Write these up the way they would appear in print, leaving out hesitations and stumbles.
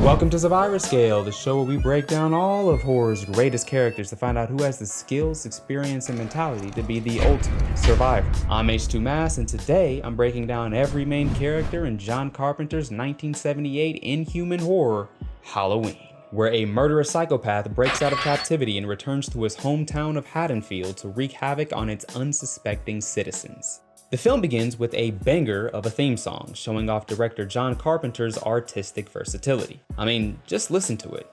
Welcome to Survivor Scale, the show where we break down all of horror's greatest characters to find out who has the skills, experience, and mentality to be the ultimate survivor. I'm H2 Mass, and today I'm breaking down every main character in John Carpenter's 1978 inhuman horror, Halloween, where a murderous psychopath breaks out of captivity and returns to his hometown of Haddonfield to wreak havoc on its unsuspecting citizens. The film begins with a banger of a theme song, showing off director John Carpenter's artistic versatility. I mean, just listen to it.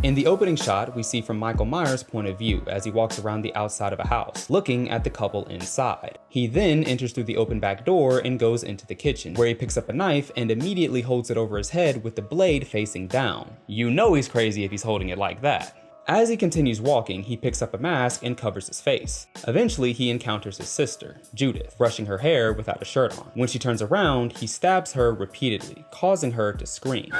In the opening shot, we see from Michael Myers' point of view as he walks around the outside of a house, looking at the couple inside. He then enters through the open back door and goes into the kitchen, where he picks up a knife and immediately holds it over his head with the blade facing down. You know he's crazy if he's holding it like that. As he continues walking, he picks up a mask and covers his face. Eventually, he encounters his sister, Judith, brushing her hair without a shirt on. When she turns around, he stabs her repeatedly, causing her to scream.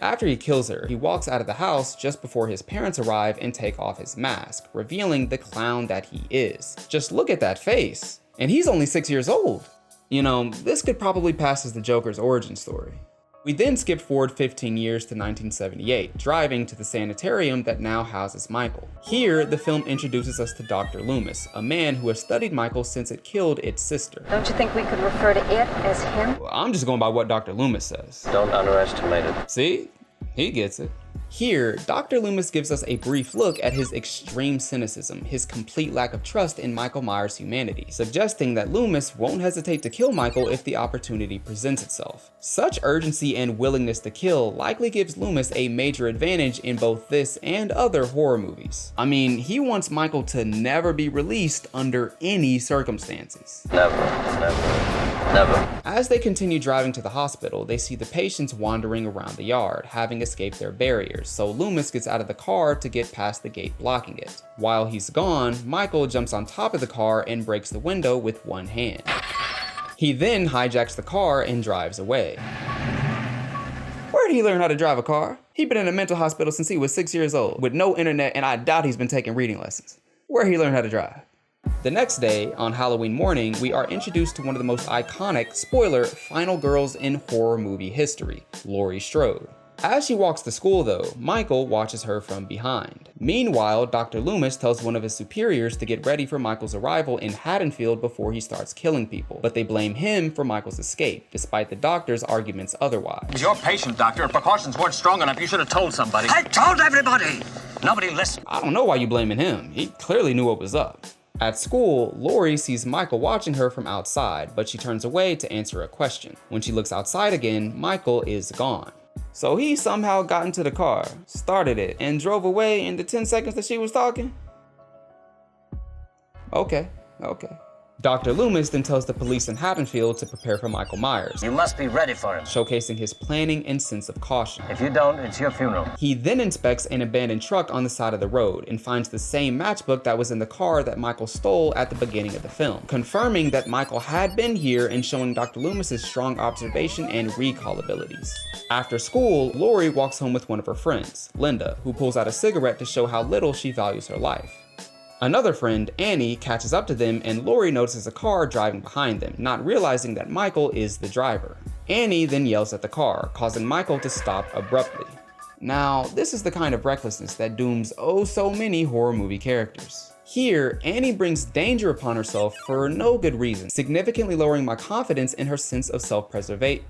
After he kills her, he walks out of the house just before his parents arrive and take off his mask, revealing the clown that he is. Just look at that face. And he's only 6 years old. You know, this could probably pass as the Joker's origin story. We then skip forward 15 years to 1978, driving to the sanitarium that now houses Michael. Here, the film introduces us to Dr. Loomis, a man who has studied Michael since it killed its sister. Don't you think we could refer to it as him? Well, I'm just going by what Dr. Loomis says. Don't underestimate it. See? He gets it. Here, Dr. Loomis gives us a brief look at his extreme cynicism, his complete lack of trust in Michael Myers' humanity, suggesting that Loomis won't hesitate to kill Michael if the opportunity presents itself. Such urgency and willingness to kill likely gives Loomis a major advantage in both this and other horror movies. I mean, he wants Michael to never be released under any circumstances. Never. As they continue driving to the hospital, they see the patients wandering around the yard, having escaped their barriers, so Loomis gets out of the car to get past the gate blocking it. While he's gone, Michael jumps on top of the car and breaks the window with one hand. He then hijacks the car and drives away. Where did he learn how to drive a car? He'd been in a mental hospital since he was 6 years old, with no internet, and I doubt he's been taking reading lessons. Where did he learn how to drive? The next day, on Halloween morning, we are introduced to one of the most iconic, spoiler, final girls in horror movie history, Laurie Strode. As she walks to school though, Michael watches her from behind. Meanwhile, Dr. Loomis tells one of his superiors to get ready for Michael's arrival in Haddonfield before he starts killing people, but they blame him for Michael's escape, despite the doctor's arguments otherwise. He's your patient, doctor. If precautions weren't strong enough, you should have told somebody. I told everybody! Nobody listened. I don't know why you blaming him. He clearly knew what was up. At school, Laurie sees Michael watching her from outside, but she turns away to answer a question. When she looks outside again, Michael is gone. So he somehow got into the car, started it, and drove away in the 10 seconds that she was talking? Okay. Dr. Loomis then tells the police in Haddonfield to prepare for Michael Myers, You must be ready for him. showcasing his planning and sense of caution. If you don't, it's your funeral. He then inspects an abandoned truck on the side of the road and finds the same matchbook that was in the car that Michael stole at the beginning of the film, confirming that Michael had been here and showing Dr. Loomis's strong observation and recall abilities. After school, Laurie walks home with one of her friends, Linda, who pulls out a cigarette to show how little she values her life. Another friend, Annie, catches up to them and Laurie notices a car driving behind them, not realizing that Michael is the driver. Annie then yells at the car, causing Michael to stop abruptly. Now, this is the kind of recklessness that dooms oh so many horror movie characters. Here, Annie brings danger upon herself for no good reason, significantly lowering my confidence in her sense of self-preservation.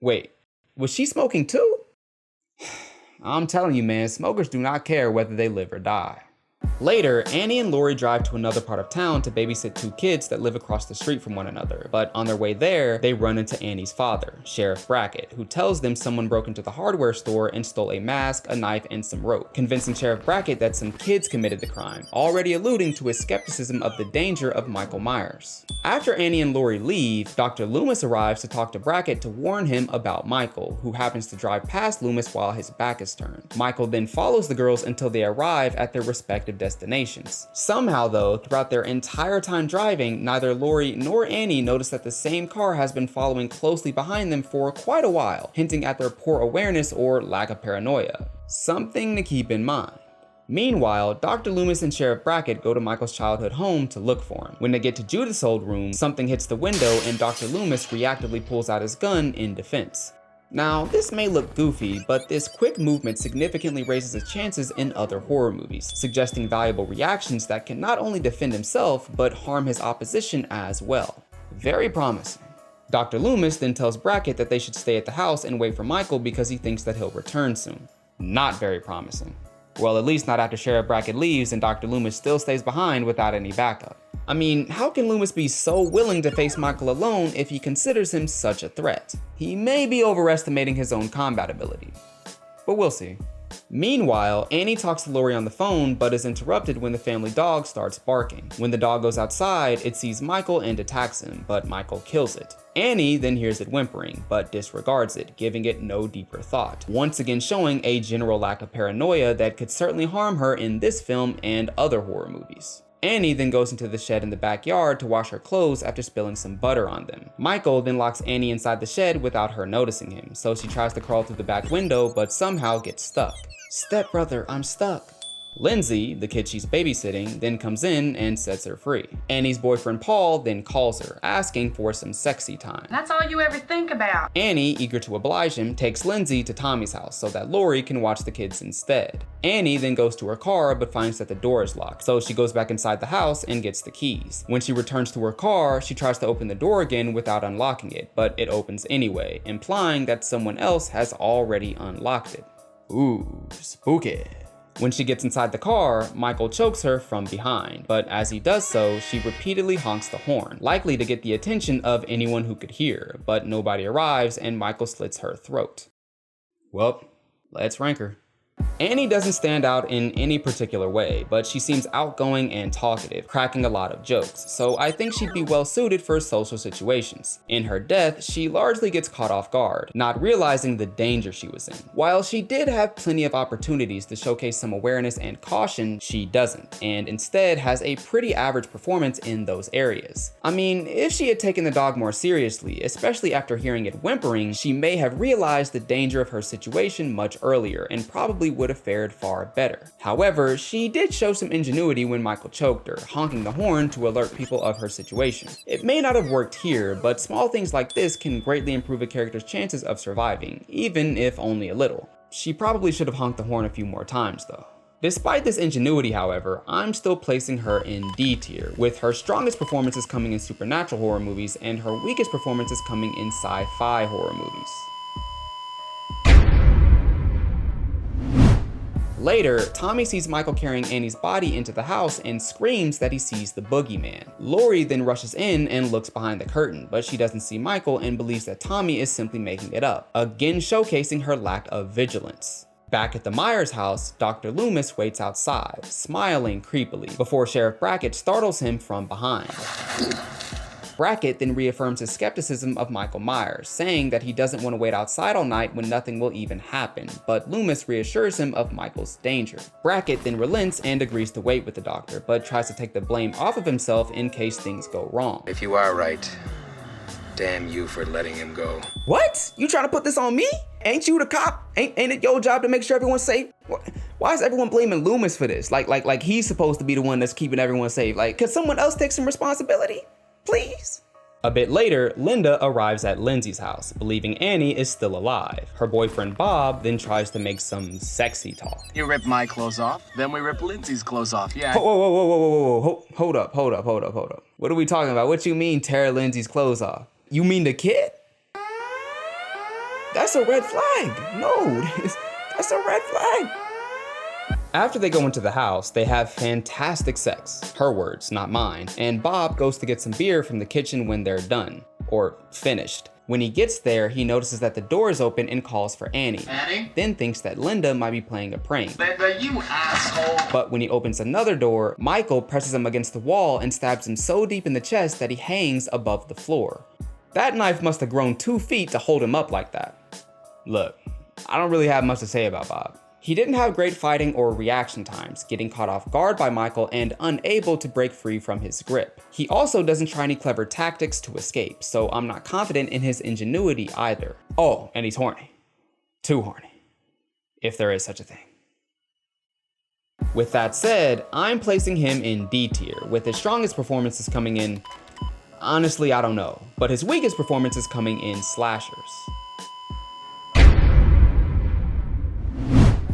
Wait, was she smoking too? I'm telling you, man, smokers do not care whether they live or die. Later, Annie and Laurie drive to another part of town to babysit two kids that live across the street from one another, but on their way there, they run into Annie's father, Sheriff Brackett, who tells them someone broke into the hardware store and stole a mask, a knife, and some rope, convincing Sheriff Brackett that some kids committed the crime, already alluding to his skepticism of the danger of Michael Myers. After Annie and Laurie leave, Dr. Loomis arrives to talk to Brackett to warn him about Michael, who happens to drive past Loomis while his back is turned. Michael then follows the girls until they arrive at their respective destinations. Somehow though, throughout their entire time driving, neither Laurie nor Annie notice that the same car has been following closely behind them for quite a while, hinting at their poor awareness or lack of paranoia. Something to keep in mind. Meanwhile, Dr. Loomis and Sheriff Brackett go to Michael's childhood home to look for him. When they get to Judith's old room, something hits the window and Dr. Loomis reactively pulls out his gun in defense. Now, this may look goofy, but this quick movement significantly raises his chances in other horror movies, suggesting valuable reactions that can not only defend himself, but harm his opposition as well. Very promising. Dr. Loomis then tells Brackett that they should stay at the house and wait for Michael because he thinks that he'll return soon. Not very promising. Well, at least not after Sheriff Brackett leaves and Dr. Loomis still stays behind without any backup. I mean, how can Loomis be so willing to face Michael alone if he considers him such a threat? He may be overestimating his own combat ability, but we'll see. Meanwhile, Annie talks to Laurie on the phone but is interrupted when the family dog starts barking. When the dog goes outside, it sees Michael and attacks him, but Michael kills it. Annie then hears it whimpering, but disregards it, giving it no deeper thought, once again showing a general lack of paranoia that could certainly harm her in this film and other horror movies. Annie then goes into the shed in the backyard to wash her clothes after spilling some butter on them. Michael then locks Annie inside the shed without her noticing him, so she tries to crawl through the back window but somehow gets stuck. Stepbrother, I'm stuck. Lindsay, the kid she's babysitting, then comes in and sets her free. Annie's boyfriend Paul then calls her, asking for some sexy time. That's all you ever think about. Annie, eager to oblige him, takes Lindsay to Tommy's house so that Laurie can watch the kids instead. Annie then goes to her car but finds that the door is locked, so she goes back inside the house and gets the keys. When she returns to her car, she tries to open the door again without unlocking it, but it opens anyway, implying that someone else has already unlocked it. Ooh, spooky. When she gets inside the car, Michael chokes her from behind, but as he does so, she repeatedly honks the horn, likely to get the attention of anyone who could hear, but nobody arrives and Michael slits her throat. Well, let's rank her. Annie doesn't stand out in any particular way, but she seems outgoing and talkative, cracking a lot of jokes, so I think she'd be well suited for social situations. In her death, she largely gets caught off guard, not realizing the danger she was in. While she did have plenty of opportunities to showcase some awareness and caution, she doesn't, and instead has a pretty average performance in those areas. I mean, if she had taken the dog more seriously, especially after hearing it whimpering, she may have realized the danger of her situation much earlier and probably would have fared far better. However, she did show some ingenuity when Michael choked her, honking the horn to alert people of her situation. It may not have worked here, but small things like this can greatly improve a character's chances of surviving, even if only a little. She probably should have honked the horn a few more times though. Despite this ingenuity, however, I'm still placing her in D tier, with her strongest performances coming in supernatural horror movies and her weakest performances coming in sci-fi horror movies. Later, Tommy sees Michael carrying Annie's body into the house and screams that he sees the boogeyman. Laurie then rushes in and looks behind the curtain, but she doesn't see Michael and believes that Tommy is simply making it up, again showcasing her lack of vigilance. Back at the Myers house, Dr. Loomis waits outside, smiling creepily, before Sheriff Brackett startles him from behind. Brackett then reaffirms his skepticism of Michael Myers, saying that he doesn't want to wait outside all night when nothing will even happen, but Loomis reassures him of Michael's danger. Brackett then relents and agrees to wait with the doctor, but tries to take the blame off of himself in case things go wrong. If you are right, damn you for letting him go. What? You trying to put this on me? Ain't you the cop? Ain't it your job to make sure everyone's safe? Why is everyone blaming Loomis for this? Like he's supposed to be the one that's keeping everyone safe. Like, could someone else take some responsibility? Please. A bit later, Linda arrives at Lindsay's house, believing Annie is still alive. Her boyfriend Bob then tries to make some sexy talk. You rip my clothes off, then we rip Lindsay's clothes off, yeah. Whoa, hold up. What are we talking about? What you mean tear Lindsay's clothes off? You mean the kid? That's a red flag. No, that's a red flag. After they go into the house, they have fantastic sex. Her words, not mine. And Bob goes to get some beer from the kitchen when they're done. Or finished. When he gets there, he notices that the door is open and calls for Annie. Annie? Then thinks that Linda might be playing a prank. Linda, you asshole. But when he opens another door, Michael presses him against the wall and stabs him so deep in the chest that he hangs above the floor. That knife must have grown 2 feet to hold him up like that. Look, I don't really have much to say about Bob. He didn't have great fighting or reaction times, getting caught off guard by Michael and unable to break free from his grip. He also doesn't try any clever tactics to escape, so I'm not confident in his ingenuity either. Oh, and he's horny. Too horny. If there is such a thing. With that said, I'm placing him in D tier, with his strongest performances coming in, honestly, I don't know, but his weakest performances coming in slashers.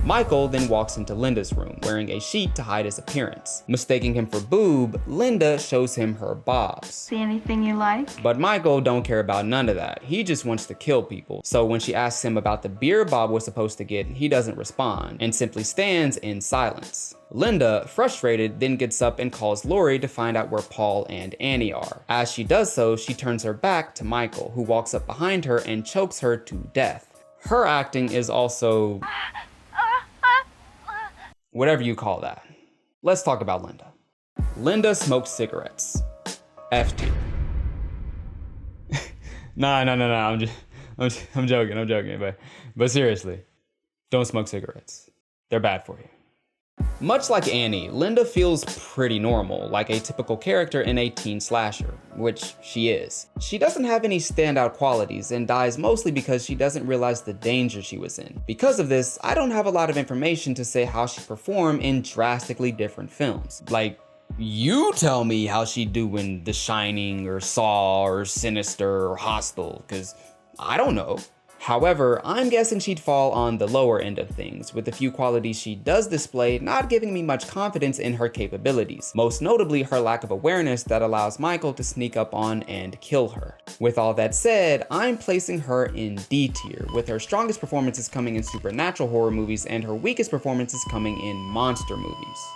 Michael then walks into Linda's room, wearing a sheet to hide his appearance. Mistaking him for Boob, Linda shows him her bobs. See anything you like? But Michael don't care about none of that. He just wants to kill people. So when she asks him about the beer Bob was supposed to get, he doesn't respond, and simply stands in silence. Linda, frustrated, then gets up and calls Lori to find out where Paul and Annie are. As she does so, she turns her back to Michael, who walks up behind her and chokes her to death. Her acting is also... whatever you call that. Let's talk about Linda. Linda smokes cigarettes. F tier. Nah, I'm joking, but seriously, don't smoke cigarettes. They're bad for you. Much like Annie, Linda feels pretty normal, like a typical character in a teen slasher, which she is. She doesn't have any standout qualities and dies mostly because she doesn't realize the danger she was in. Because of this, I don't have a lot of information to say how she performed in drastically different films. Like, you tell me how she'd do in The Shining or Saw or Sinister or Hostel, cause I don't know. However, I'm guessing she'd fall on the lower end of things, with the few qualities she does display not giving me much confidence in her capabilities, most notably her lack of awareness that allows Michael to sneak up on and kill her. With all that said, I'm placing her in D tier, with her strongest performances coming in supernatural horror movies and her weakest performances coming in monster movies.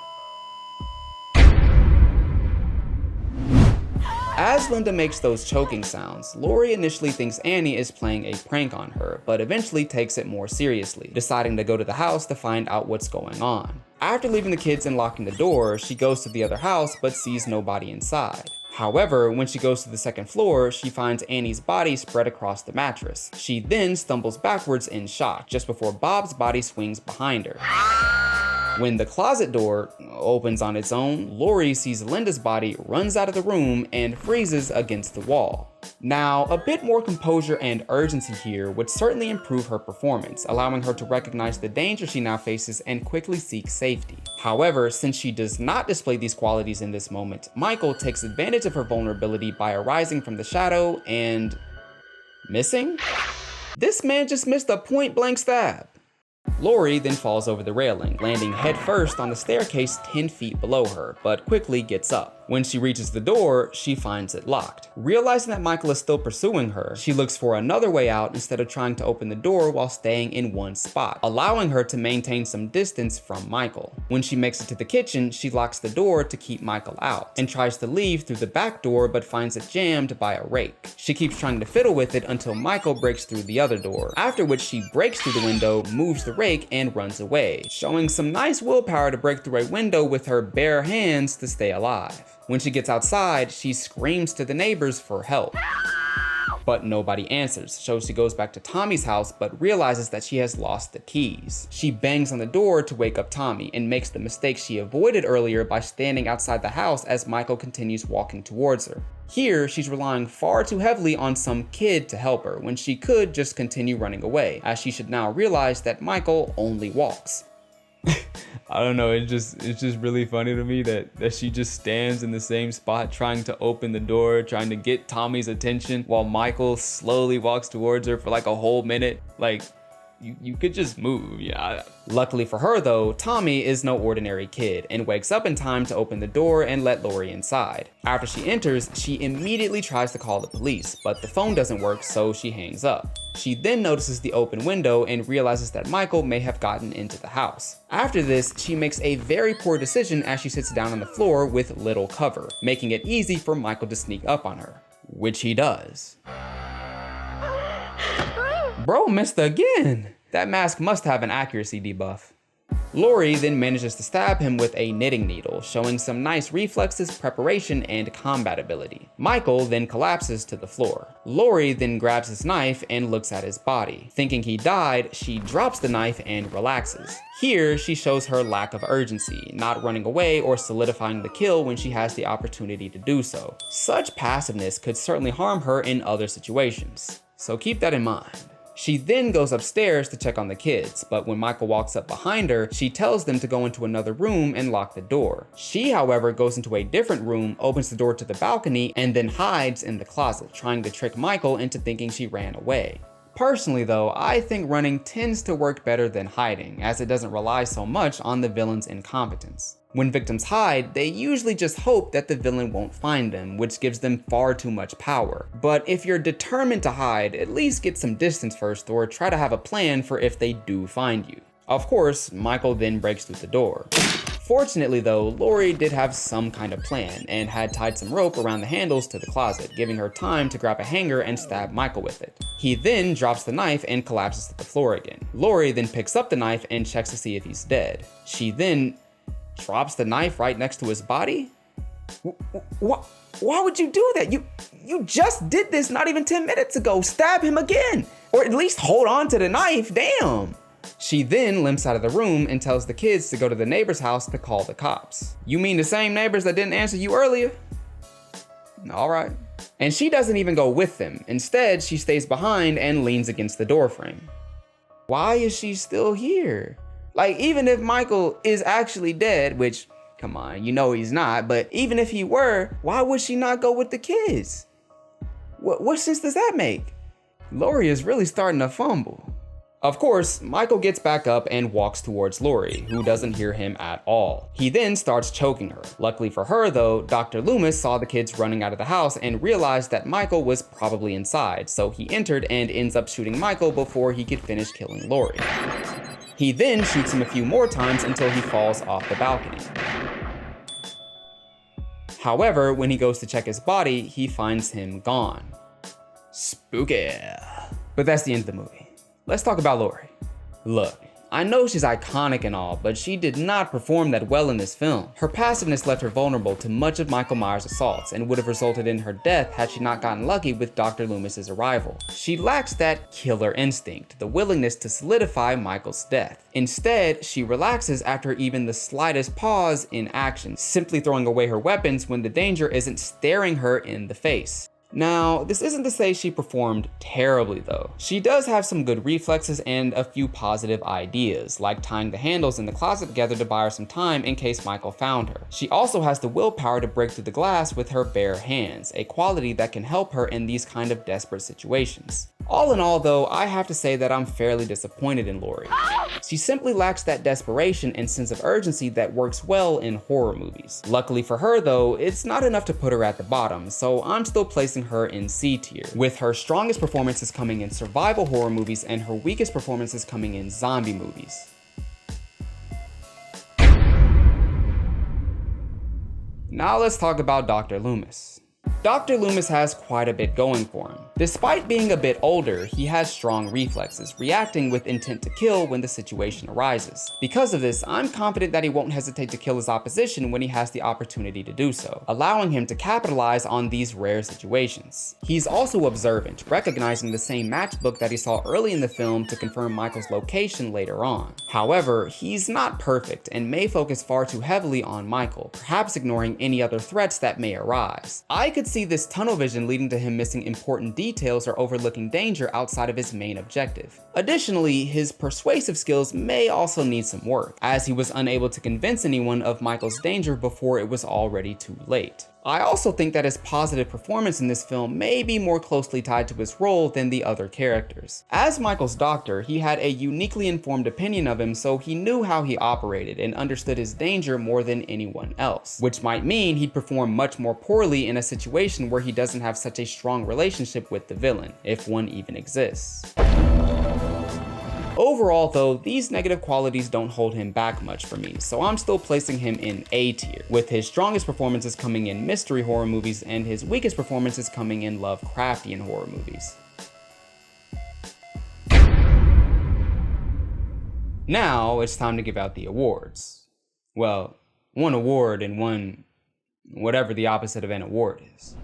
As Linda makes those choking sounds, Lori initially thinks Annie is playing a prank on her, but eventually takes it more seriously, deciding to go to the house to find out what's going on. After leaving the kids and locking the door, she goes to the other house but sees nobody inside. However, when she goes to the second floor, she finds Annie's body spread across the mattress. She then stumbles backwards in shock, just before Bob's body swings behind her. When the closet door opens on its own, Lori sees Linda's body, runs out of the room, and freezes against the wall. Now, a bit more composure and urgency here would certainly improve her performance, allowing her to recognize the danger she now faces and quickly seek safety. However, since she does not display these qualities in this moment, Michael takes advantage of her vulnerability by arising from the shadow and... missing? This man just missed a point-blank stab. Lori then falls over the railing, landing headfirst on the staircase 10 feet below her, but quickly gets up. When she reaches the door, she finds it locked. Realizing that Michael is still pursuing her, she looks for another way out instead of trying to open the door while staying in one spot, allowing her to maintain some distance from Michael. When she makes it to the kitchen, she locks the door to keep Michael out, and tries to leave through the back door but finds it jammed by a rake. She keeps trying to fiddle with it until Michael breaks through the other door, after which she breaks through the window, moves the rake, and runs away, showing some nice willpower to break through a window with her bare hands to stay alive. When she gets outside, she screams to the neighbors for help, but nobody answers, so she goes back to Tommy's house but realizes that she has lost the keys. She bangs on the door to wake up Tommy and makes the mistake she avoided earlier by standing outside the house as Michael continues walking towards her. Here, she's relying far too heavily on some kid to help her when she could just continue running away, as she should now realize that Michael only walks. I don't know, it's just really funny to me that she just stands in the same spot trying to open the door, trying to get Tommy's attention while Michael slowly walks towards her for like a whole minute. Like, you could just move, yeah. Luckily for her though, Tommy is no ordinary kid and wakes up in time to open the door and let Lori inside. After she enters, she immediately tries to call the police, but the phone doesn't work, so she hangs up. She then notices the open window and realizes that Michael may have gotten into the house. After this, she makes a very poor decision as she sits down on the floor with little cover, making it easy for Michael to sneak up on her, which he does. Bro missed again! That mask must have an accuracy debuff. Lori then manages to stab him with a knitting needle, showing some nice reflexes, preparation, and combat ability. Michael then collapses to the floor. Lori then grabs his knife and looks at his body. Thinking he died, she drops the knife and relaxes. Here, she shows her lack of urgency, not running away or solidifying the kill when she has the opportunity to do so. Such passiveness could certainly harm her in other situations, so keep that in mind. She then goes upstairs to check on the kids, but when Michael walks up behind her, she tells them to go into another room and lock the door. She, however, goes into a different room, opens the door to the balcony, and then hides in the closet, trying to trick Michael into thinking she ran away. Personally though, I think running tends to work better than hiding, as it doesn't rely so much on the villain's incompetence. When victims hide, they usually just hope that the villain won't find them, which gives them far too much power. But if you're determined to hide, at least get some distance first, or try to have a plan for if they do find you. Of course, Michael then breaks through the door. Fortunately though, Laurie did have some kind of plan, and had tied some rope around the handles to the closet, giving her time to grab a hanger and stab Michael with it. He then drops the knife and collapses to the floor again. Laurie then picks up the knife and checks to see if he's dead. She then drops the knife right next to his body? Why would you do that? You just did this not even 10 minutes ago. Stab him again, or at least hold on to the knife, damn. She then limps out of the room and tells the kids to go to the neighbor's house to call the cops. You mean the same neighbors that didn't answer you earlier? All right. And she doesn't even go with them. Instead, she stays behind and leans against the doorframe. Why is she still here? Like, even if Michael is actually dead, which, come on, you know he's not, but even if he were, why would she not go with the kids? What sense does that make? Laurie is really starting to fumble. Of course, Michael gets back up and walks towards Laurie, who doesn't hear him at all. He then starts choking her. Luckily for her though, Dr. Loomis saw the kids running out of the house and realized that Michael was probably inside, so he entered and ends up shooting Michael before he could finish killing Laurie. He then shoots him a few more times until he falls off the balcony. However, when he goes to check his body, he finds him gone. Spooky. But that's the end of the movie. Let's talk about Laurie. Look, I know she's iconic and all, but she did not perform that well in this film. Her passiveness left her vulnerable to much of Michael Myers' assaults and would have resulted in her death had she not gotten lucky with Dr. Loomis's arrival. She lacks that killer instinct, the willingness to solidify Michael's death. Instead, she relaxes after even the slightest pause in action, simply throwing away her weapons when the danger isn't staring her in the face. Now, this isn't to say she performed terribly though. She does have some good reflexes and a few positive ideas, like tying the handles in the closet together to buy her some time in case Michael found her. She also has the willpower to break through the glass with her bare hands, a quality that can help her in these kind of desperate situations. All in all though, I have to say that I'm fairly disappointed in Laurie. She simply lacks that desperation and sense of urgency that works well in horror movies. Luckily for her though, it's not enough to put her at the bottom, so I'm still placing her in C tier, with her strongest performances coming in survival horror movies and her weakest performances coming in zombie movies. Now let's talk about Dr. Loomis. Dr. Loomis has quite a bit going for him. Despite being a bit older, he has strong reflexes, reacting with intent to kill when the situation arises. Because of this, I'm confident that he won't hesitate to kill his opposition when he has the opportunity to do so, allowing him to capitalize on these rare situations. He's also observant, recognizing the same matchbook that he saw early in the film to confirm Michael's location later on. However, he's not perfect and may focus far too heavily on Michael, perhaps ignoring any other threats that may arise. I could see this tunnel vision leading to him missing important details or overlooking danger outside of his main objective. Additionally, his persuasive skills may also need some work, as he was unable to convince anyone of Michael's danger before it was already too late. I also think that his positive performance in this film may be more closely tied to his role than the other characters. As Michael's doctor, he had a uniquely informed opinion of him, so he knew how he operated and understood his danger more than anyone else, which might mean he'd perform much more poorly in a situation where he doesn't have such a strong relationship with the villain, if one even exists. Overall though, these negative qualities don't hold him back much for me, so I'm still placing him in A tier, with his strongest performances coming in mystery horror movies and his weakest performances coming in Lovecraftian horror movies. Now it's time to give out the awards. Well, one award and one whatever the opposite of an award is.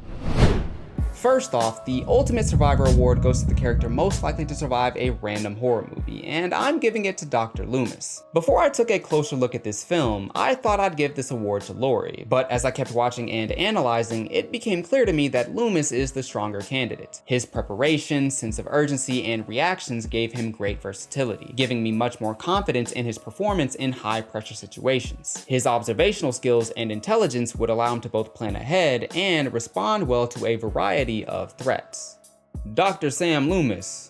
First off, the Ultimate Survivor Award goes to the character most likely to survive a random horror movie, and I'm giving it to Dr. Loomis. Before I took a closer look at this film, I thought I'd give this award to Laurie, but as I kept watching and analyzing, it became clear to me that Loomis is the stronger candidate. His preparation, sense of urgency, and reactions gave him great versatility, giving me much more confidence in his performance in high-pressure situations. His observational skills and intelligence would allow him to both plan ahead and respond well to a variety of threats. Dr. Sam Loomis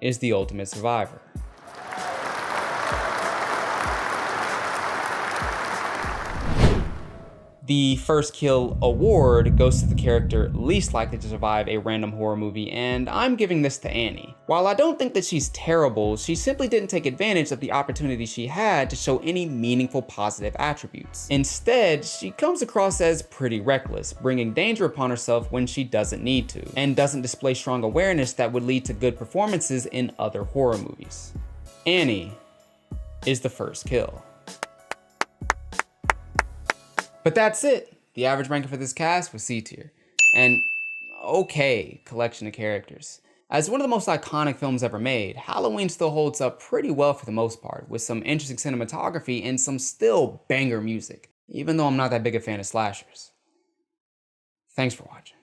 is the ultimate survivor. The First Kill award goes to the character least likely to survive a random horror movie, and I'm giving this to Annie. While I don't think that she's terrible, she simply didn't take advantage of the opportunity she had to show any meaningful positive attributes. Instead, she comes across as pretty reckless, bringing danger upon herself when she doesn't need to, and doesn't display strong awareness that would lead to good performances in other horror movies. Annie is the First Kill. But that's it. The average ranking for this cast was C tier. And okay collection of characters. As one of the most iconic films ever made, Halloween still holds up pretty well for the most part, with some interesting cinematography and some still banger music, even though I'm not that big a fan of slashers. Thanks for watching.